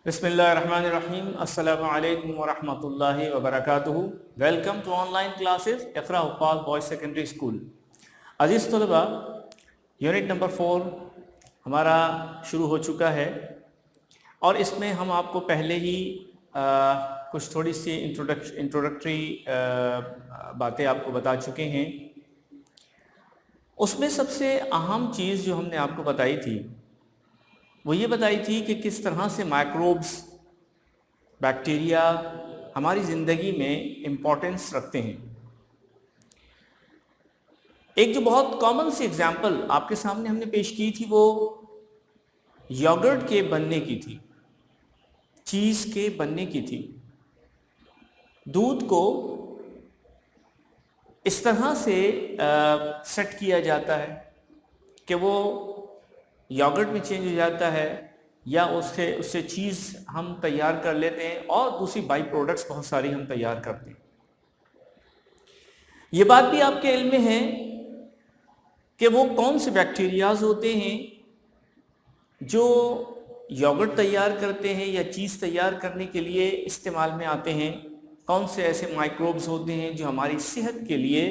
बिस्मिल्लाहिर्रहमानिर्रहीम अस्सलामु अलैकुम वरहमतुल्लाहि वबरकातुहू। Welcome to online classes Iqra Huffaz boys secondary school. अज़ीज़ तलबा, यूनिट नंबर 4 हमारा शुरू हो चुका है और इसमें हम आपको पहले ही कुछ थोड़ी सी इंट्रोडक्टरी बातें आपको बता चुके हैं। उसमें सबसे अहम चीज़ जो हमने आपको बताई थी वो ये बताई थी कि किस तरह से माइक्रोब्स, बैक्टीरिया हमारी ज़िंदगी में इम्पोर्टेंस रखते हैं। एक जो बहुत कॉमन सी एग्जांपल आपके सामने हमने पेश की थी वो योगर्ट के बनने की थी, चीज़ के बनने की थी। दूध को इस तरह से सेट किया जाता है कि वो योगर्ट में चेंज हो जाता है या उससे चीज़ हम तैयार कर लेते हैं और दूसरी बाई प्रोडक्ट्स बहुत सारी हम तैयार करते हैं। ये बात भी आपके इल्म में है कि वो कौन से बैक्टीरियाज होते हैं जो योगर्ट तैयार करते हैं या चीज़ तैयार करने के लिए इस्तेमाल में आते हैं। कौन से ऐसे माइक्रोब्स होते हैं जो हमारी सेहत के लिए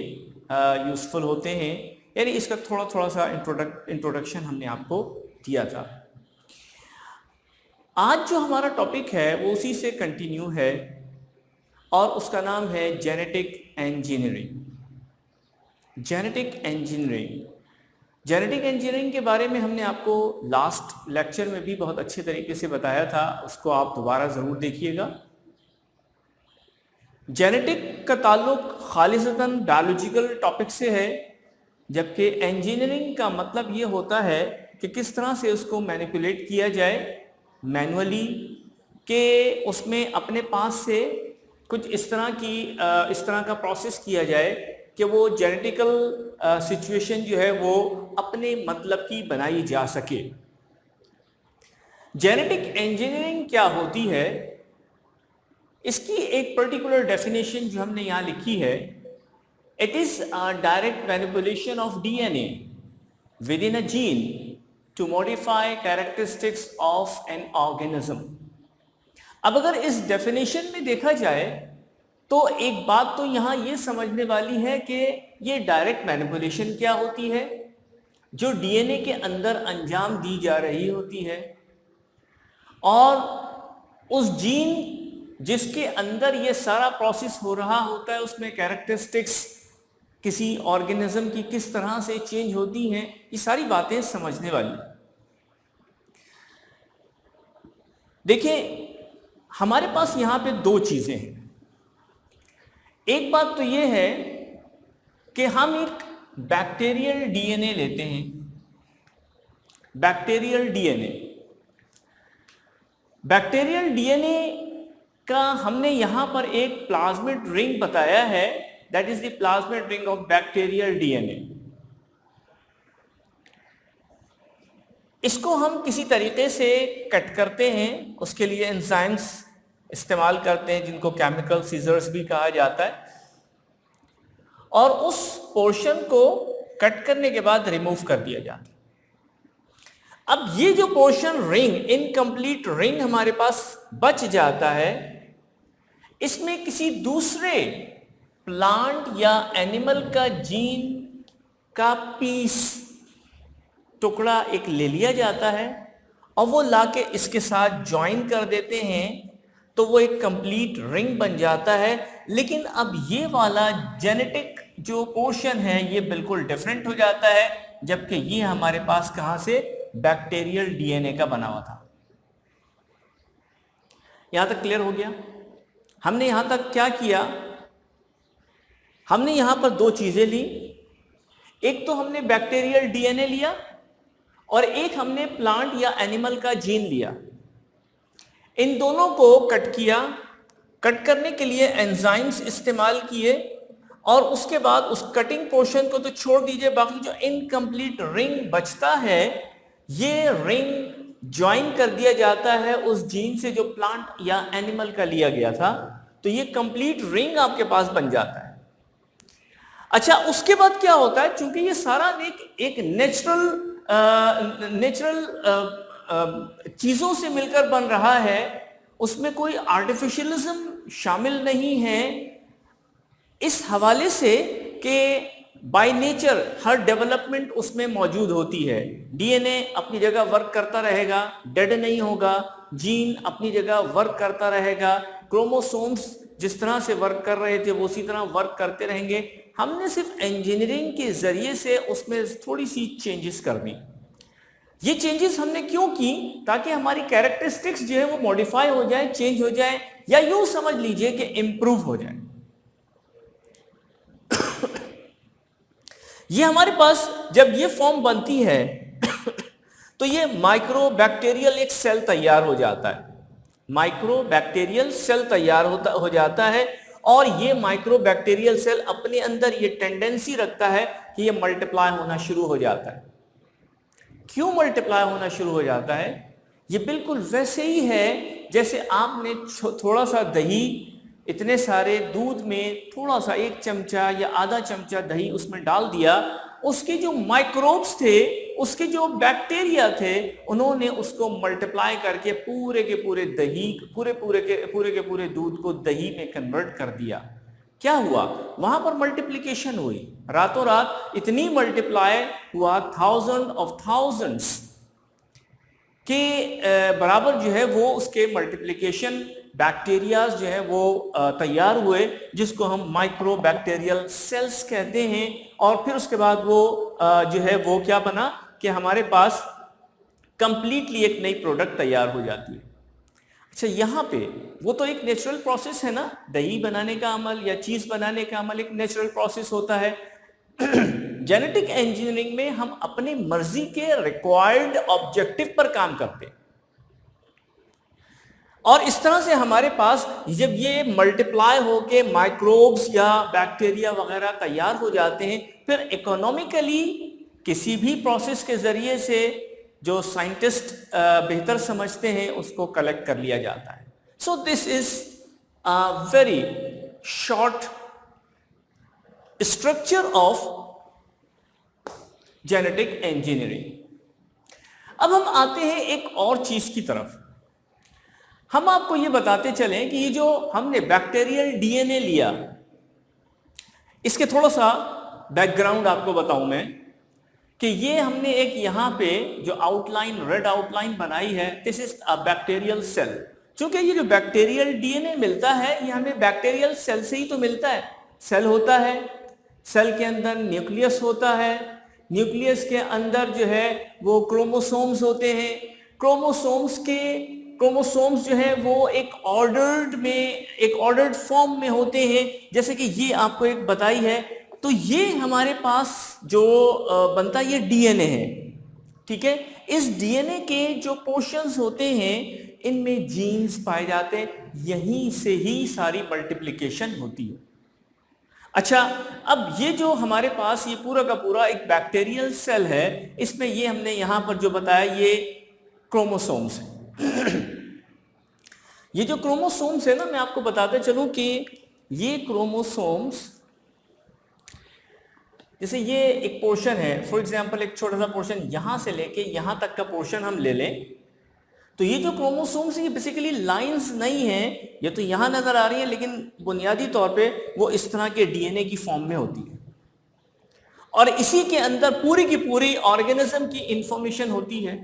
यूज़फुल होते हैं। यानी इसका थोड़ा सा इंट्रोडक्शन हमने आपको दिया था। आज जो हमारा टॉपिक है वो उसी से कंटिन्यू है और उसका नाम है जेनेटिक इंजीनियरिंग। जेनेटिक इंजीनियरिंग के बारे में हमने आपको लास्ट लेक्चर में भी बहुत अच्छे तरीके से बताया था, उसको आप दोबारा ज़रूर देखिएगा। जेनेटिक का ताल्लुक खालिसतन बायोलॉजिकल टॉपिक से है, जबकि इंजीनियरिंग का मतलब ये होता है कि किस तरह से उसको मैनिपुलेट किया जाए मैनुअली, कि उसमें अपने पास से कुछ इस तरह का प्रोसेस किया जाए कि वो जेनेटिकल सिचुएशन जो है वो अपने मतलब की बनाई जा सके। जेनेटिक इंजीनियरिंग क्या होती है, इसकी एक पर्टिकुलर डेफिनेशन जो हमने यहाँ लिखी है, it is a direct manipulation of DNA within a gene to modify characteristics of an organism. अब अगर इस डेफिनेशन में देखा जाए तो एक बात तो यहाँ ये समझने वाली है कि ये डायरेक्ट मैनिपुलेशन क्या होती है, जो डीएनए के अंदर अंजाम दी जा रही होती है, और उस जीन जिसके अंदर ये सारा प्रोसेस हो रहा होता है उसमें कैरेक्टरिस्टिक्स किसी ऑर्गेनिज्म की किस तरह से चेंज होती हैं, ये सारी बातें समझने वाली। देखिए, हमारे पास यहाँ पे दो चीज़ें हैं। एक बात तो ये है कि हम एक बैक्टीरियल डीएनए लेते हैं। बैक्टीरियल डीएनए का हमने यहाँ पर एक प्लाज्मिड रिंग बताया है, that is the plasmid ring of bacterial DNA. इसको हम किसी तरीके से कट करते हैं, उसके लिए एंजाइम्स इस्तेमाल करते हैं जिनको केमिकल सीजर्स भी कहा जाता है, और उस पोर्शन को कट करने के बाद रिमूव कर दिया जाता है। अब ये जो पोर्शन रिंग, इनकम्प्लीट रिंग हमारे पास बच जाता है, इसमें किसी दूसरे प्लांट या एनिमल का जीन का पीस, टुकड़ा एक ले लिया जाता है और वो लाके इसके साथ ज्वाइन कर देते हैं, तो वो एक कंप्लीट रिंग बन जाता है। लेकिन अब ये वाला जेनेटिक जो पोर्शन है ये बिल्कुल डिफरेंट हो जाता है, जबकि ये हमारे पास कहाँ से, बैक्टीरियल डीएनए का बना हुआ था। यहां तक क्लियर हो गया? हमने यहां तक क्या किया, हमने यहां पर दो चीजें ली। एक तो हमने बैक्टीरियल डीएनए लिया और एक हमने प्लांट या एनिमल का जीन लिया। इन दोनों को कट किया, कट करने के लिए एंजाइम्स इस्तेमाल किए, और उसके बाद उस कटिंग पोर्शन को तो छोड़ दीजिए, बाकी जो इनकम्प्लीट रिंग बचता है ये रिंग ज्वाइन कर दिया जाता है उस जीन से जो प्लांट या एनिमल का लिया गया था, तो ये कंप्लीट रिंग आपके पास बन जाता है। अच्छा, उसके बाद क्या होता है, चूंकि ये सारा एक नेचुरल चीजों से मिलकर बन रहा है, उसमें कोई आर्टिफिशियलिज्म शामिल नहीं है, इस हवाले से कि बाय नेचर हर डेवलपमेंट उसमें मौजूद होती है। डीएनए अपनी जगह वर्क करता रहेगा, डेड नहीं होगा, जीन अपनी जगह वर्क करता रहेगा, क्रोमोसोम्स जिस तरह से वर्क कर रहे थे वो उसी तरह वर्क करते रहेंगे। हमने सिर्फ इंजीनियरिंग के जरिए से उसमें थोड़ी सी चेंजेस कर दी। ये चेंजेस हमने क्यों की? ताकि हमारी कैरेक्टरिस्टिक्स जो है वो मॉडिफाई हो जाए, चेंज हो जाए, या यूं समझ लीजिए कि इंप्रूव हो जाए। ये हमारे पास जब ये फॉर्म बनती है तो ये माइक्रोबैक्टीरियल एक सेल तैयार हो जाता है, माइक्रोबैक्टीरियल सेल तैयार हो जाता है। और ये माइक्रोबैक्टीरियल सेल अपने अंदर ये टेंडेंसी रखता है कि ये मल्टीप्लाई होना शुरू हो जाता है। क्यों मल्टीप्लाई होना शुरू हो जाता है? ये बिल्कुल वैसे ही है जैसे आपने थोड़ा सा दही, इतने सारे दूध में थोड़ा सा 1 चमचा या आधा चमचा दही उसमें डाल दिया, उसके जो माइक्रोब्स थे, उसके जो बैक्टीरिया थे, उन्होंने उसको मल्टीप्लाई करके पूरे के पूरे दही, पूरे के पूरे दूध को दही में कन्वर्ट कर दिया। क्या हुआ? वहां पर मल्टीप्लिकेशन हुई, रातों रात इतनी मल्टीप्लाई हुआ, थाउजेंड ऑफ थाउजेंड्स के बराबर जो है वो उसके मल्टीप्लिकेशन बैक्टीरियाज जो है वो तैयार हुए, जिसको हम माइक्रोबैक्टीरियल सेल्स कहते हैं। और फिर उसके बाद वो जो है वो क्या बना कि हमारे पास कंप्लीटली एक नई प्रोडक्ट तैयार हो जाती है। अच्छा, यहाँ पे वो तो एक नेचुरल प्रोसेस है ना, दही बनाने का अमल या चीज बनाने का अमल एक नेचुरल प्रोसेस होता है। जेनेटिक इंजीनियरिंग में हम अपनी मर्जी के रिक्वायर्ड ऑब्जेक्टिव पर काम करते हैं, और इस तरह से हमारे पास जब ये मल्टीप्लाई होके माइक्रोब्स या बैक्टीरिया वगैरह तैयार हो जाते हैं, फिर इकोनॉमिकली किसी भी प्रोसेस के जरिए से जो साइंटिस्ट बेहतर समझते हैं उसको कलेक्ट कर लिया जाता है। So this is a very short structure of genetic engineering. अब हम आते हैं एक और चीज की तरफ। हम आपको ये बताते चलें कि ये जो हमने बैक्टीरियल डीएनए लिया, इसके थोड़ा सा बैकग्राउंड आपको बताऊं मैं कि ये हमने एक यहां पे जो आउटलाइन, रेड आउटलाइन बनाई है, this is a bacterial cell. क्योंकि ये जो बैक्टीरियल डीएनए मिलता है ये हमें बैक्टीरियल सेल से ही तो मिलता है। सेल होता है, सेल के अंदर न्यूक्लियस होता है, न्यूक्लियस के अंदर जो है वो क्रोमोसोम्स होते हैं, क्रोमोसोम्स जो है वो एक ऑर्डर्ड फॉर्म में होते हैं, जैसे कि ये आपको एक बताई है। तो ये हमारे पास जो बनता है ये डीएनए है, ठीक है। इस डीएनए के जो पोर्शंस होते हैं इनमें जीन्स पाए जाते हैं, यहीं से ही सारी मल्टीप्लिकेशन होती है। अच्छा, अब ये जो हमारे पास ये पूरा का पूरा एक बैक्टीरियल सेल है, इसमें ये हमने यहां पर जो बताया ये क्रोमोसोम्स है। ये जो क्रोमोसोम्स है ना, मैं आपको बताते चलूं कि ये क्रोमोसोम्स, जैसे ये एक पोर्शन है, फॉर एग्जांपल एक छोटा सा पोर्शन यहां से लेके यहां तक का पोर्शन हम ले लें, तो ये जो क्रोमोसोम्स ये बेसिकली लाइंस नहीं है, ये तो यहां नजर आ रही है, लेकिन बुनियादी तौर पे वो इस तरह के डीएनए की फॉर्म में होती है, और इसी के अंदर पूरी की पूरी ऑर्गेनिज्म की इंफॉर्मेशन होती है।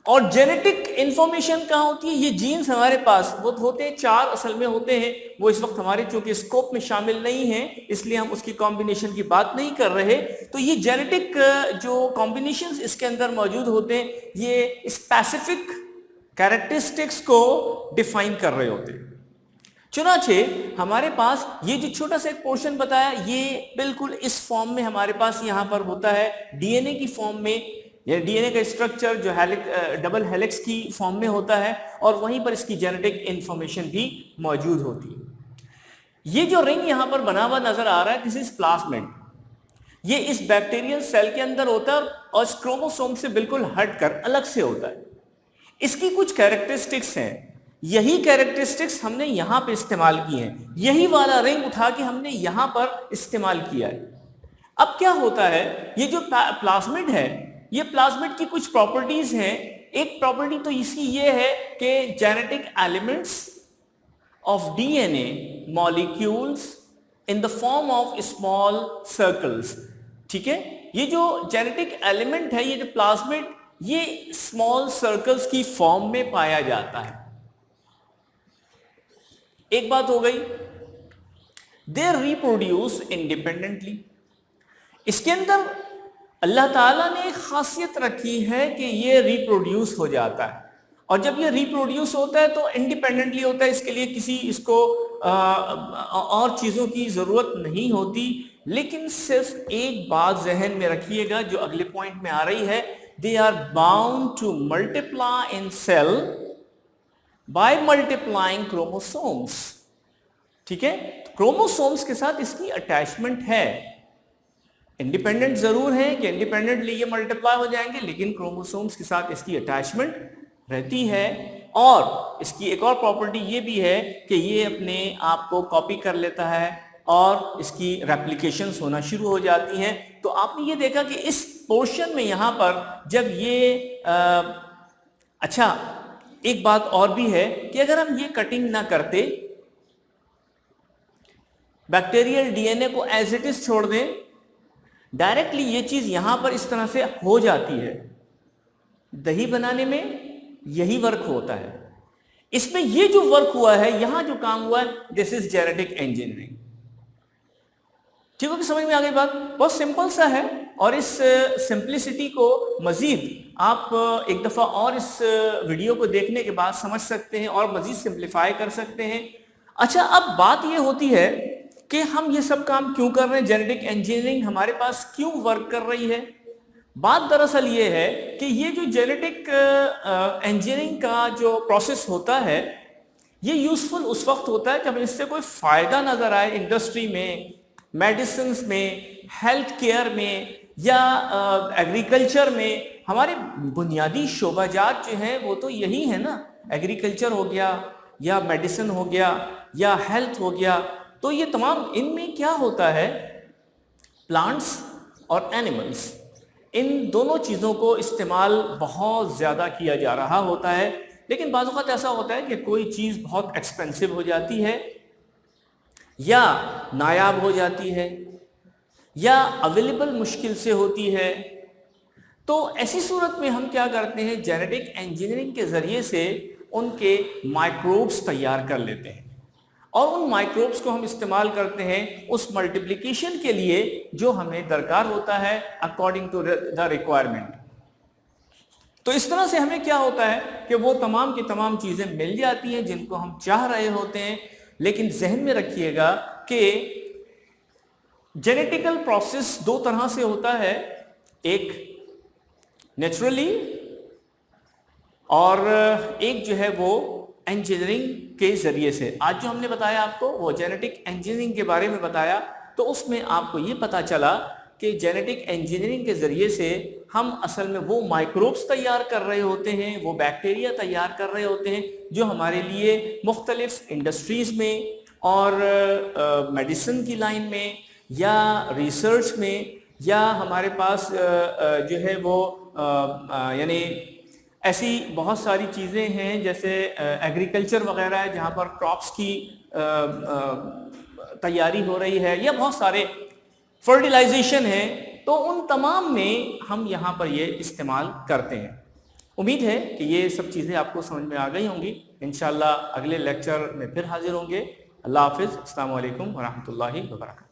और जेनेटिक इंफॉर्मेशन कहाँ होती है? ये जीन्स हमारे पास वो होते हैं 4 असल में होते हैं, वो इस वक्त हमारे चूंकि स्कोप में शामिल नहीं है इसलिए हम उसकी कॉम्बिनेशन की बात नहीं कर रहे। तो ये जेनेटिक जो कॉम्बिनेशंस इसके अंदर मौजूद होते हैं, ये स्पेसिफिक कैरेक्टरिस्टिक्स को डिफाइन कर रहे होते हैं। चुनाचे हमारे पास ये जो छोटा सा एक पोर्शन बताया, ये बिल्कुल इस फॉर्म में हमारे पास यहाँ पर होता है, डीएनए की फॉर्म में। ये डीएनए का स्ट्रक्चर जो डबल हेलिक्स की फॉर्म में होता है, और वहीं पर इसकी जेनेटिक इंफॉर्मेशन भी मौजूद होती है। ये जो रिंग यहां पर बना हुआ नजर आ रहा है, दिस इज प्लाज्मिड। ये इस बैक्टीरियल सेल के अंदर होता है और इस क्रोमोसोम से बिल्कुल हटकर अलग से होता है। इसकी कुछ कैरेक्टरिस्टिक्स हैं, यही कैरेक्टरिस्टिक्स हमने यहां पर इस्तेमाल की हैं, यही वाला रिंग उठा के हमने यहां पर इस्तेमाल किया है। अब क्या होता है, ये जो प्लाज्मिड है, ये प्लाज्मिड की कुछ प्रॉपर्टीज हैं एक प्रॉपर्टी तो इसकी ये है कि genetic elements of DNA molecules in the form of small circles, ठीक है। ये जो जेनेटिक एलिमेंट है, ये जो प्लाज्मिड, ये स्मॉल सर्कल्स की फॉर्म में पाया जाता है। एक बात हो गई, दे रिप्रोड्यूस इंडिपेंडेंटली। इसके अंदर अल्लाह ताला ने एक खासियत रखी है कि ये रिप्रोड्यूस हो जाता है, और जब ये रिप्रोड्यूस होता है तो इंडिपेंडेंटली होता है। इसके लिए किसी इसको और चीज़ों की ज़रूरत नहीं होती। लेकिन सिर्फ एक बात जहन में रखिएगा जो अगले पॉइंट में आ रही है, they are bound to multiply in cell by multiplying chromosomes, ठीक है। क्रोमोसोम्स के साथ इसकी अटैचमेंट है। इंडिपेंडेंट जरूर है कि इंडिपेंडेंटली ये मल्टीप्लाई हो जाएंगे, लेकिन क्रोमोसोम्स के साथ इसकी अटैचमेंट रहती है। और इसकी एक और प्रॉपर्टी ये भी है कि ये अपने आप को कॉपी कर लेता है और इसकी रेप्लिकेशंस होना शुरू हो जाती हैं। तो आपने ये देखा कि इस पोर्शन में यहां पर जब ये अच्छा, एक बात और भी है कि अगर हम ये कटिंग ना करते, बैक्टीरियल डीएनए को एज इट इज छोड़ दें, डायरेक्टली ये चीज यहां पर इस तरह से हो जाती है। दही बनाने में यही वर्क होता है। इसमें ये जो वर्क हुआ है, यहां जो काम हुआ है, दिस इज जेनेटिक इंजीनियरिंग। ठीक है कि समझ में आ गई बात? बहुत सिंपल सा है, और इस सिंप्लिसिटी को मजीद आप एक दफा और इस वीडियो को देखने के बाद समझ सकते हैं और मजीद सिंप्लीफाई कर सकते हैं। अच्छा, अब बात ये होती है कि हम ये सब काम क्यों कर रहे हैं, जेनेटिक इंजीनियरिंग हमारे पास क्यों वर्क कर रही है। बात दरअसल ये है कि ये जो जेनेटिक इंजीनियरिंग का जो प्रोसेस होता है, ये यूजफुल उस वक्त होता है जब इससे कोई फायदा नजर आए इंडस्ट्री में, मेडिसिन में, हेल्थ केयर में या एग्रीकल्चर में। हमारे बुनियादी शोबाजात जो हैं वो तो यही है ना, एग्रीकल्चर हो गया या मेडिसिन हो गया या हेल्थ हो गया। तो ये तमाम, इनमें क्या होता है, प्लांट्स और एनिमल्स, इन दोनों चीज़ों को इस्तेमाल बहुत ज़्यादा किया जा रहा होता है। लेकिन बाज़ वक़्त ऐसा होता है कि कोई चीज़ बहुत एक्सपेंसिव हो जाती है या नायाब हो जाती है या अवेलेबल मुश्किल से होती है। तो ऐसी सूरत में हम क्या करते हैं, जेनेटिक इंजीनियरिंग के ज़रिए से उनके माइक्रोब्स तैयार कर लेते हैं, और उन माइक्रोब्स को हम इस्तेमाल करते हैं उस मल्टीप्लिकेशन के लिए जो हमें दरकार होता है अकॉर्डिंग टू द रिक्वायरमेंट। तो इस तरह से हमें क्या होता है कि वो तमाम की तमाम चीज़ें मिल जाती हैं जिनको हम चाह रहे होते हैं। लेकिन जहन में रखिएगा कि जेनेटिकल प्रोसेस दो तरह से होता है, एक नेचुरली और एक जो है वो इंजीनियरिंग के जरिए से। आज जो हमने बताया आपको वो जेनेटिक इंजीनियरिंग के बारे में बताया, तो उसमें आपको ये पता चला कि जेनेटिक इंजीनियरिंग के जरिए से हम असल में वो माइक्रोब्स तैयार कर रहे होते हैं, वो बैक्टीरिया तैयार कर रहे होते हैं जो हमारे लिए मुख्तलिफ इंडस्ट्रीज़ में और मेडिसिन की लाइन में या रिसर्च में या हमारे पास जो है वो यानी ऐसी बहुत सारी चीज़ें हैं जैसे एग्रीकल्चर वगैरह है जहाँ पर क्रॉप्स की तैयारी हो रही है, या बहुत सारे फर्टिलाइजेशन है, तो उन तमाम में हम यहाँ पर ये इस्तेमाल करते हैं। उम्मीद है कि ये सब चीज़ें आपको समझ में आ गई होंगी। इंशाल्लाह अगले लेक्चर में फिर हाजिर होंगे। अल्लाह हाफिज़। अस्सलामु अलैकुम वरहमतुल्लाहि वबरकातुहू।